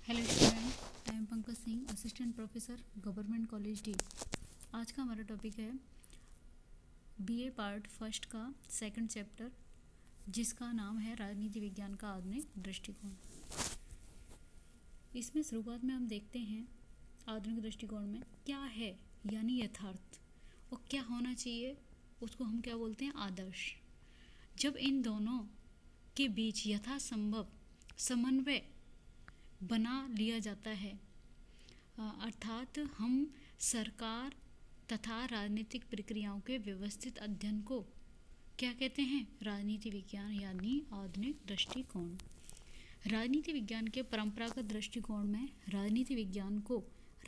Hello student, I am Pankaj Singh, assistant professor, government college D. आज का हमारा टॉपिक है बीए पार्ट फर्स्ट का सेकंड चैप्टर, जिसका नाम है राजनीति विज्ञान का आधुनिक दृष्टिकोण। इसमें शुरुआत में हम देखते हैं आधुनिक दृष्टिकोण में क्या है, यानी यथार्थ, और क्या होना चाहिए, उसको हम क्या बोलते हैं, आदर्श। जब इन दोनों के बीच यथासंभव समन्वय बना लिया जाता है, अर्थात हम सरकार तथा राजनीतिक प्रक्रियाओं के व्यवस्थित अध्ययन को क्या कहते हैं, राजनीति विज्ञान यानी आधुनिक दृष्टिकोण। राजनीति विज्ञान के परंपरागत दृष्टिकोण में राजनीति विज्ञान को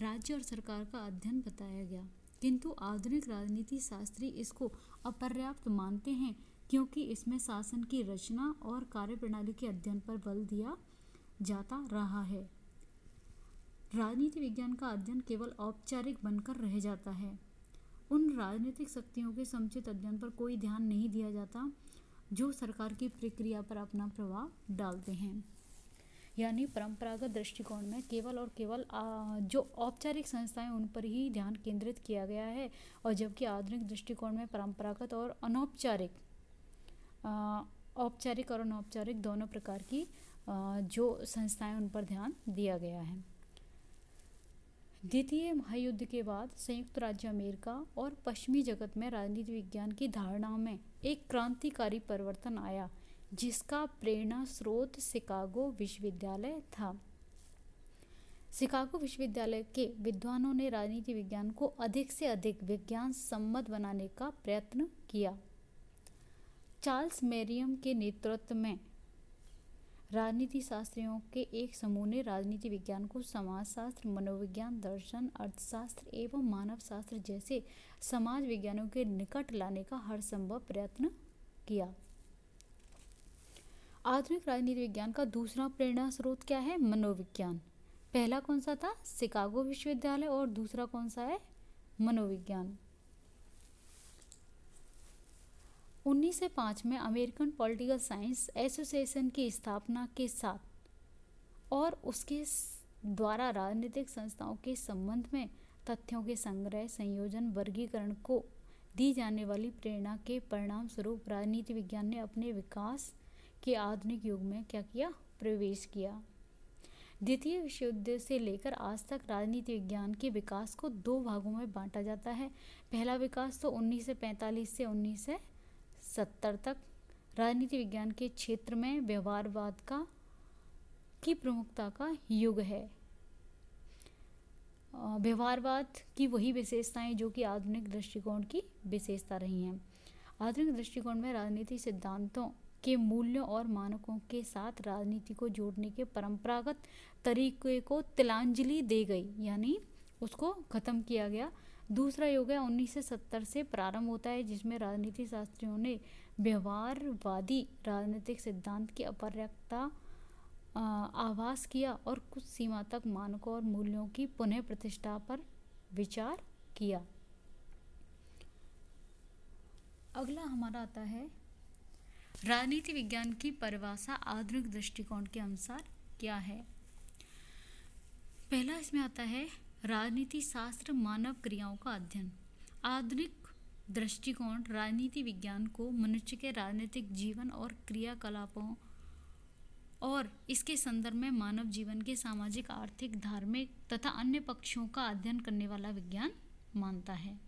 राज्य और सरकार का अध्ययन बताया गया, किंतु आधुनिक राजनीति शास्त्री इसको अपर्याप्त मानते हैं, क्योंकि इसमें शासन की रचना और कार्यप्रणाली के अध्ययन पर बल दिया जाता रहा है। राजनीति विज्ञान का अध्ययन केवल औपचारिक बनकर रह जाता है। उन राजनीतिक शक्तियों के समुचित अध्ययन पर कोई ध्यान नहीं दिया जाता जो सरकार की प्रक्रिया पर अपना प्रभाव डालते हैं। यानी परंपरागत दृष्टिकोण में केवल और केवल जो औपचारिक संस्थाएं, उन पर ही ध्यान केंद्रित किया गया है, और जबकि आधुनिक दृष्टिकोण में परंपरागत और अनौपचारिक, औपचारिक और अनौपचारिक दोनों प्रकार की जो संस्थाएं, उन पर ध्यान दिया गया है। द्वितीय महायुद्ध के बाद संयुक्त राज्य अमेरिका और पश्चिमी जगत में राजनीति विज्ञान की धारणाओं में एक क्रांतिकारी परिवर्तन आया, जिसका प्रेरणा स्रोत शिकागो विश्वविद्यालय था। शिकागो विश्वविद्यालय के विद्वानों ने राजनीति विज्ञान को अधिक से अधिक विज्ञान सम्मत बनाने का प्रयत्न किया। चार्ल्स मेरियम के नेतृत्व में राजनीति शास्त्रियों के एक समूह ने राजनीति विज्ञान को समाजशास्त्र, मनोविज्ञान, दर्शन, अर्थशास्त्र एवं मानव शास्त्र जैसे समाज विज्ञानों के निकट लाने का हर संभव प्रयत्न किया। आधुनिक राजनीति विज्ञान का दूसरा प्रेरणा स्रोत क्या है, मनोविज्ञान। पहला कौन सा था, शिकागो विश्वविद्यालय, और दूसरा कौन सा है, मनोविज्ञान। 1905 में अमेरिकन पॉलिटिकल साइंस एसोसिएशन की स्थापना के साथ और उसके द्वारा राजनीतिक संस्थाओं के संबंध में तथ्यों के संग्रह, संयोजन, वर्गीकरण को दी जाने वाली प्रेरणा के परिणाम स्वरूप राजनीति विज्ञान ने अपने विकास के आधुनिक युग में क्या किया, प्रवेश किया। द्वितीय विश्व युद्ध से लेकर आज तक राजनीति विज्ञान के विकास को दो भागों में बांटा जाता है। पहला विकास तो 1945 से 1970 तक राजनीति विज्ञान के क्षेत्र में व्यवहारवाद की प्रमुखता का युग है। व्यवहारवाद की वही विशेषताएं जो कि आधुनिक दृष्टिकोण की विशेषता रही हैं। आधुनिक दृष्टिकोण में राजनीति सिद्धांतों के मूल्यों और मानकों के साथ राजनीति को जोड़ने के परंपरागत तरीके को तिलांजलि दी गई, यानी उसको खत्म किया गया। दूसरा युग है 1970 से प्रारंभ होता है, जिसमें राजनीति शास्त्रियों ने व्यवहारवादी राजनीतिक सिद्धांत की अपर्याप्तता आभास किया और कुछ सीमा तक मानकों और मूल्यों की पुनः प्रतिष्ठा पर विचार किया। अगला हमारा आता है राजनीति विज्ञान की परिभाषा आधुनिक दृष्टिकोण के अनुसार क्या है। पहला इसमें आता है राजनीति शास्त्र, मानव क्रियाओं का अध्ययन। आधुनिक दृष्टिकोण राजनीति विज्ञान को मनुष्य के राजनीतिक जीवन और क्रियाकलापों और इसके संदर्भ में मानव जीवन के सामाजिक, आर्थिक, धार्मिक तथा अन्य पक्षों का अध्ययन करने वाला विज्ञान मानता है।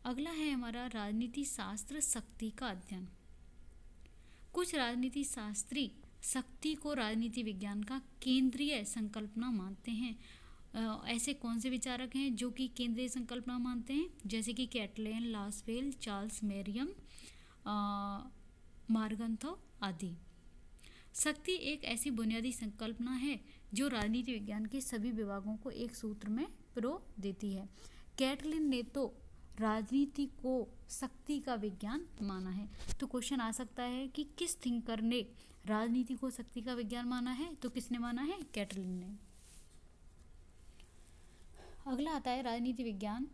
अगला है हमारा राजनीति शास्त्र, शक्ति का अध्ययन। कुछ राजनीति शास्त्री शक्ति को राजनीति विज्ञान का केंद्रीय संकल्पना मानते हैं। ऐसे कौन से विचारक हैं जो कि केंद्रीय संकल्पना मानते हैं, जैसे कि कैटलेन, लासवेल, चार्ल्स मेरियम, मार्गन्थो आदि। शक्ति एक ऐसी बुनियादी संकल्पना है जो राजनीति विज्ञान के सभी विभागों को एक सूत्र में पिरो देती है। कैटलेन ने तो राजनीति को शक्ति का विज्ञान माना है। तो क्वेश्चन आ सकता है कि किस थिंकर ने राजनीति को शक्ति का विज्ञान माना है, तो किसने माना है, कैटलिन ने। अगला आता है राजनीति विज्ञान,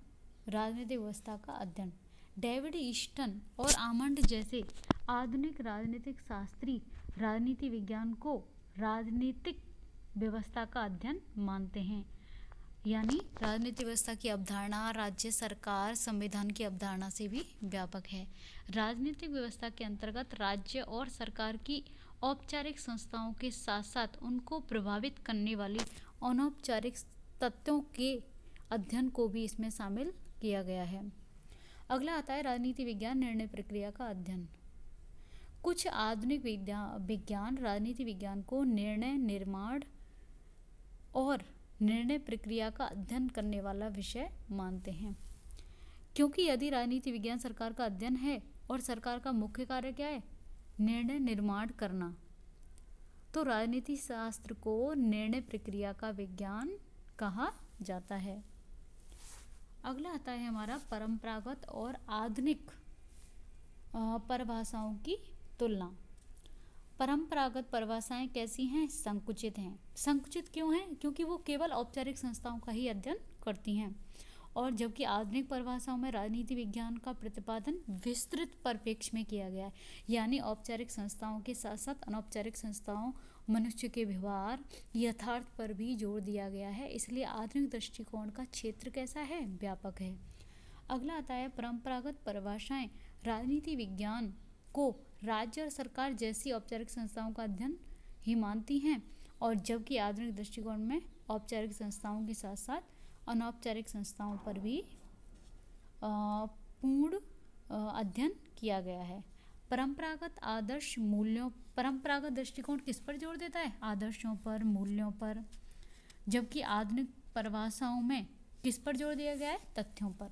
राजनीतिक व्यवस्था का अध्ययन। डेविड ईस्टन और आमंड जैसे आधुनिक राजनीतिक शास्त्री राजनीति विज्ञान को राजनीतिक व्यवस्था का अध्ययन मानते हैं। यानी राजनीतिक व्यवस्था की अवधारणा राज्य सरकार संविधान की अवधारणा से भी व्यापक है। राजनीतिक व्यवस्था के अंतर्गत राज्य और सरकार की औपचारिक संस्थाओं के साथ साथ उनको प्रभावित करने वाली अनौपचारिक तथ्यों के अध्ययन को भी इसमें शामिल किया गया है। अगला आता है राजनीति विज्ञान निर्णय प्रक्रिया का अध्ययन। कुछ आधुनिक विज्ञान राजनीति विज्ञान को निर्णय निर्माण और निर्णय प्रक्रिया का अध्ययन करने वाला विषय मानते हैं, क्योंकि यदि राजनीति विज्ञान सरकार का अध्ययन है और सरकार का मुख्य कार्य क्या है, निर्णय निर्माण करना, तो राजनीति शास्त्र को निर्णय प्रक्रिया का विज्ञान कहा जाता है। अगला आता है हमारा परंपरागत और आधुनिक परिभाषाओं की तुलना। परंपरागत परिभाषाएं कैसी हैं? संकुचित हैं। संकुचित क्यों हैं? क्योंकि वो केवल औपचारिक संस्थाओं का ही अध्ययन करती हैं, और जबकि आधुनिक परिभाषाओं में राजनीति विज्ञान का प्रतिपादन विस्तृत परिप्रेक्ष्य में किया गया है। यानी औपचारिक संस्थाओं के साथ साथ अनौपचारिक संस्थाओं, मनुष्य के व्यवहार, यथार्थ पर भी जोर दिया गया है। इसलिए आधुनिक दृष्टिकोण का क्षेत्र कैसा है? व्यापक है। अगला आता है परंपरागत परिभाषाएं राजनीति विज्ञान को राज्य और सरकार जैसी औपचारिक संस्थाओं का अध्ययन ही मानती हैं, और जबकि आधुनिक दृष्टिकोण में औपचारिक संस्थाओं के साथ साथ अनौपचारिक संस्थाओं पर भी पूर्ण अध्ययन किया गया है। परंपरागत आदर्श मूल्यों, परंपरागत दृष्टिकोण किस पर जोर देता है? आदर्शों पर, मूल्यों पर, जबकि आधुनिक परिभाषाओं में किस पर जोर दिया गया है? तथ्यों पर।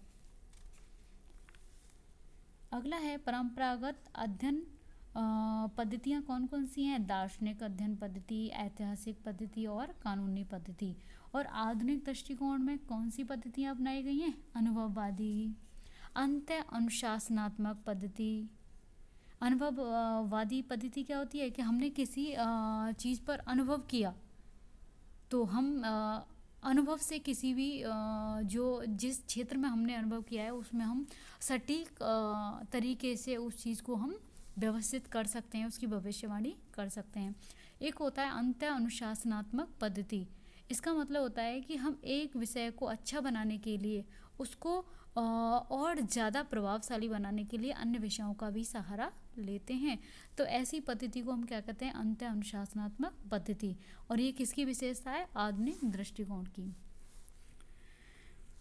अगला है परंपरागत अध्ययन पद्धतियाँ कौन कौन सी हैं? दार्शनिक अध्ययन पद्धति, ऐतिहासिक पद्धति और कानूनी पद्धति। और आधुनिक दृष्टिकोण में कौन सी पद्धतियाँ अपनाई गई हैं? अनुभववादी, अंत्य अनुशासनात्मक पद्धति। अनुभववादी पद्धति क्या होती है कि हमने किसी चीज़ पर अनुभव किया, तो हम अनुभव से किसी भी जो जिस क्षेत्र में हमने अनुभव किया है उसमें हम सटीक तरीके से उस चीज़ को हम व्यवस्थित कर सकते हैं, उसकी भविष्यवाणी कर सकते हैं। एक होता है अंत्य अनुशासनात्मक पद्धति। इसका मतलब होता है कि हम एक विषय को अच्छा बनाने के लिए, उसको और ज़्यादा प्रभावशाली बनाने के लिए अन्य विषयों का भी सहारा लेते हैं। तो ऐसी पद्धति को हम क्या कहते हैं? अंत्य अनुशासनात्मक पद्धति। और ये किसकी विशेषता है? आधुनिक दृष्टिकोण की।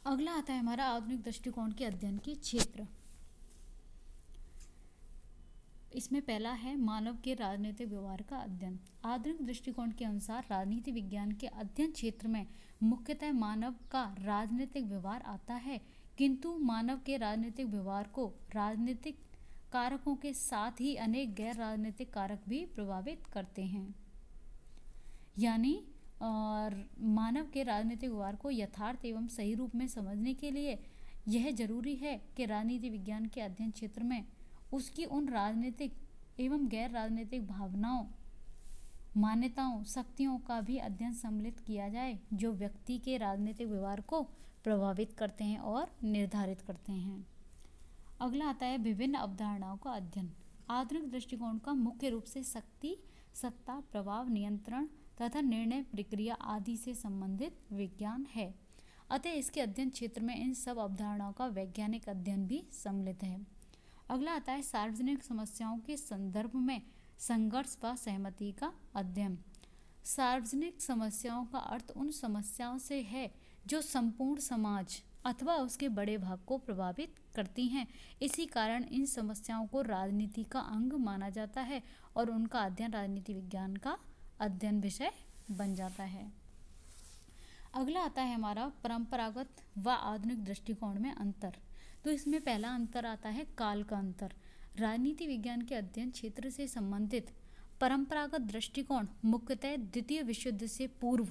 अगला आता है हमारा आधुनिक दृष्टिकोण के अध्ययन के क्षेत्र। इसमें पहला है मानव के राजनीतिक व्यवहार का अध्ययन। आधुनिक दृष्टिकोण के अनुसार राजनीति विज्ञान के अध्ययन क्षेत्र में मुख्यतः मानव का राजनीतिक व्यवहार आता है, किंतु मानव के राजनीतिक व्यवहार को राजनीतिक कारकों के साथ ही अनेक गैर राजनीतिक कारक भी प्रभावित करते हैं। यानी मानव के राजनीतिक व्यवहार को यथार्थ एवं सही रूप में समझने के लिए यह जरूरी है कि राजनीति विज्ञान के अध्ययन क्षेत्र में उसकी उन राजनीतिक एवं गैर राजनीतिक भावनाओं, मान्यताओं, शक्तियों का भी अध्ययन सम्मिलित किया जाए जो व्यक्ति के राजनीतिक व्यवहार को प्रभावित करते हैं और निर्धारित करते हैं। अगला आता है विभिन्न अवधारणाओं का अध्ययन। आधुनिक दृष्टिकोण का मुख्य रूप से शक्ति, सत्ता, प्रभाव, नियंत्रण तथा निर्णय प्रक्रिया आदि से संबंधित विज्ञान है। अतः इसके अध्ययन क्षेत्र में इन सब अवधारणाओं का वैज्ञानिक अध्ययन भी सम्मिलित है। अगला आता है सार्वजनिक समस्याओं के संदर्भ में संघर्ष व सहमति का अध्ययन। सार्वजनिक समस्याओं का अर्थ उन समस्याओं से है जो संपूर्ण समाज अथवा उसके बड़े भाग को प्रभावित करती हैं। इसी कारण इन समस्याओं को राजनीति का अंग माना जाता है और उनका अध्ययन राजनीति विज्ञान का अध्ययन विषय बन जाता है। अगला आता है हमारा परंपरागत व आधुनिक दृष्टिकोण में अंतर। तो इसमें पहला अंतर आता है काल का अंतर। राजनीति विज्ञान के अध्ययन क्षेत्र से संबंधित परंपरागत दृष्टिकोण मुख्यतः द्वितीय विश्व युद्ध से पूर्व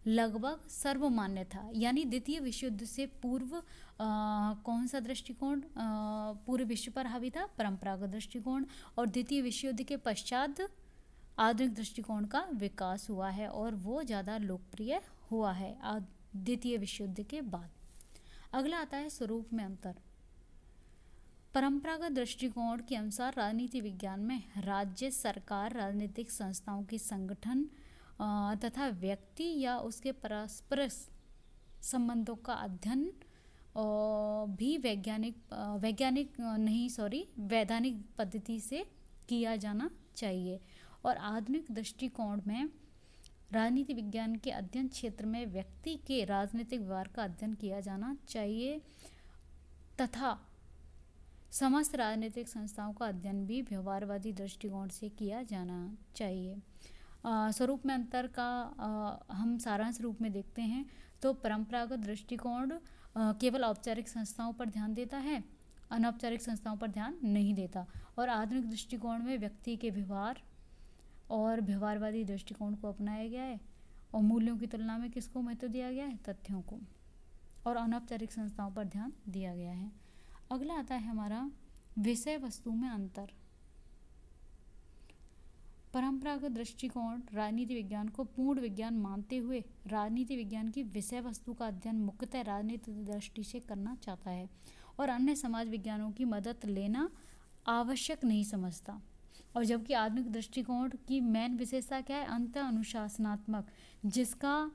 लगभग सर्वमान्य था। यानी द्वितीय विश्व युद्ध से पूर्व कौन सा दृष्टिकोण पूरे विश्व पर हावी था? परंपरागत दृष्टिकोण। और द्वितीय विश्व युद्ध के पश्चात आधुनिक दृष्टिकोण का विकास हुआ है और वो ज़्यादा लोकप्रिय हुआ है द्वितीय विश्व युद्ध के बाद। अगला आता है स्वरूप में अंतर। परंपरागत दृष्टिकोण के अनुसार राजनीति विज्ञान में राज्य सरकार राजनीतिक संस्थाओं के संगठन तथा व्यक्ति या उसके परस्पर संबंधों का अध्ययन भी वैधानिक पद्धति से किया जाना चाहिए। और आधुनिक दृष्टिकोण में राजनीति विज्ञान के अध्ययन क्षेत्र में व्यक्ति के राजनीतिक व्यवहार का अध्ययन किया जाना चाहिए तथा समस्त राजनीतिक संस्थाओं का अध्ययन भी व्यवहारवादी दृष्टिकोण से किया जाना चाहिए। स्वरूप में अंतर का हम सारांश रूप में देखते हैं तो परंपरागत दृष्टिकोण केवल औपचारिक संस्थाओं पर ध्यान देता है, अनौपचारिक संस्थाओं पर ध्यान नहीं देता। और आधुनिक दृष्टिकोण में व्यक्ति के व्यवहार और व्यवहारवादी दृष्टिकोण को अपनाया गया है और मूल्यों की तुलना में किसको महत्व दिया गया है, तथ्यों को, और अनौपचारिक संस्थाओं पर ध्यान दिया गया है। अगला आता है हमारा विषय वस्तु में अंतर। परंपरागत दृष्टिकोण राजनीति विज्ञान को पूर्ण विज्ञान मानते हुए राजनीति विज्ञान की विषय वस्तु का अध्ययन मुख्यतः राजनीतिक दृष्टि से करना चाहता है और अन्य समाज विज्ञानों की मदद लेना आवश्यक नहीं समझता। और जबकि आधुनिक दृष्टिकोण की मेन विशेषता क्या है, अंत अनुशासनात्मक, जिसका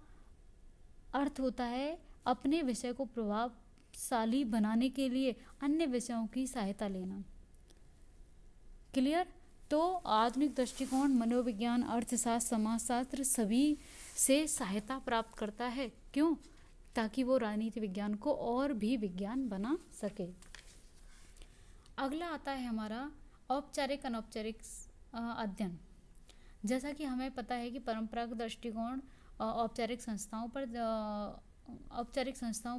अर्थ होता है अपने विषय को प्रभावशाली बनाने के लिए अन्य विषयों की सहायता लेना। क्लियर? तो आधुनिक दृष्टिकोण मनोविज्ञान, अर्थशास्त्र, समाजशास्त्र सभी से सहायता प्राप्त करता है। क्यों? ताकि वो राजनीति विज्ञान को और भी विज्ञान बना सके। अगला आता है हमारा औपचारिक अनौपचारिक अध्ययन। जैसा कि हमें पता है कि परंपरागत दृष्टिकोण औपचारिक संस्थाओं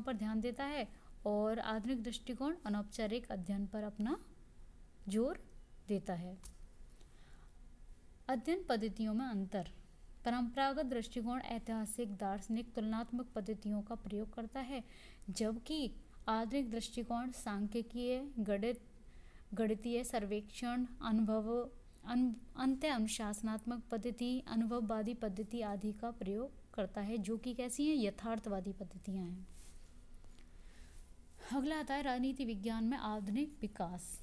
पर ध्यान देता है और आधुनिक दृष्टिकोण अनौपचारिक अध्ययन पर अपना जोर देता है। अध्ययन पद्धतियों में अंतर। परंपरागत दृष्टिकोण ऐतिहासिक, दार्शनिक, तुलनात्मक पद्धतियों का प्रयोग करता है, जबकि आधुनिक दृष्टिकोण सांख्यिकीय, गणितीय, सर्वेक्षण, अंत्य अनुशासनात्मक पद्धति, अनुभववादी पद्धति आदि का प्रयोग करता है, जो कि कैसी हैं, यथार्थवादी पद्धतियां हैं। अगला आता है राजनीति विज्ञान में आधुनिक विकास।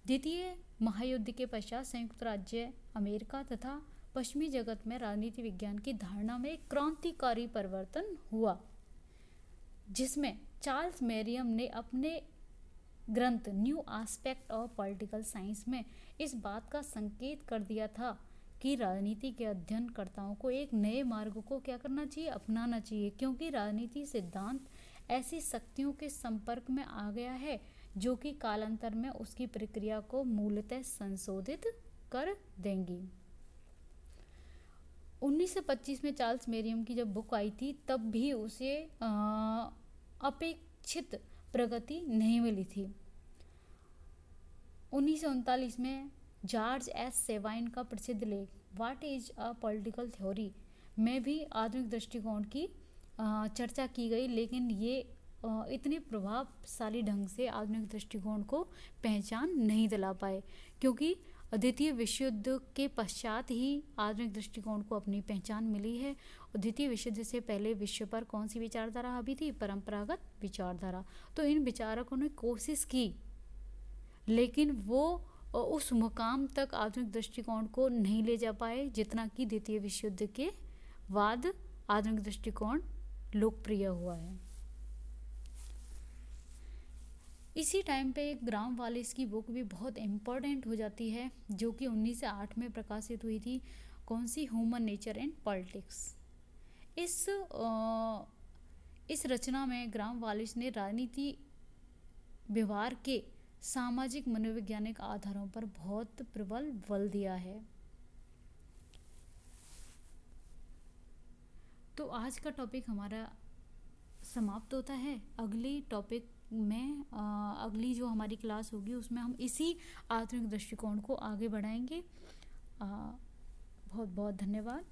द्वितीय महायुद्ध के पश्चात संयुक्त राज्य अमेरिका तथा पश्चिमी जगत में राजनीति विज्ञान की धारणा में एक क्रांतिकारी परिवर्तन हुआ, जिसमें चार्ल्स मेरियम ने अपने ग्रंथ new aspect of political science में इस बात का संकेत कर दिया था कि राजनीति के अध्ययनकर्ताओं को एक नए मार्ग को क्या करना चाहिए, अपनाना चाहिए, क्योंकि राजनीति सिद्धांत ऐसी शक्तियों के संपर्क में आ गया है जो कि कालांतर में उसकी प्रक्रिया को मूलतः संशोधित कर देंगी। 1925 में चार्ल्स मेरियम की जब बुक आई थी तब भी उसे अपेक्षित प्रगति नहीं मिली थी। 1939 में जॉर्ज एस सेवाइन का प्रसिद्ध लेख what is a political theory में भी आधुनिक दृष्टिकोण की चर्चा की गई, लेकिन ये इतने प्रभावशाली ढंग से आधुनिक दृष्टिकोण को पहचान नहीं दिला पाए, क्योंकि द्वितीय विश्व युद्ध के पश्चात ही आधुनिक दृष्टिकोण को अपनी पहचान मिली है। और द्वितीय विश्व युद्ध से पहले विश्व पर कौन सी विचारधारा हावी थी, परंपरागत विचारधारा। तो इन विचारकों ने कोशिश की, लेकिन वो उस मुकाम तक आधुनिक दृष्टिकोण को नहीं ले जा पाए जितना कि द्वितीय विश्व युद्ध के बाद आधुनिक दृष्टिकोण लोकप्रिय हुआ है। इसी टाइम पे एक ग्राम वालिस की बुक भी बहुत इम्पोर्टेंट हो जाती है, जो कि 1908 में प्रकाशित हुई थी। कौन सी? Human nature and politics. इस रचना में ग्राम वालिस ने राजनीति व्यवहार के सामाजिक मनोवैज्ञानिक आधारों पर बहुत प्रबल बल दिया है। तो आज का टॉपिक हमारा समाप्त होता है। अगली टॉपिक में अगली जो हमारी क्लास होगी उसमें हम इसी आधुनिक दृष्टिकोण को आगे बढ़ाएंगे। बहुत बहुत धन्यवाद।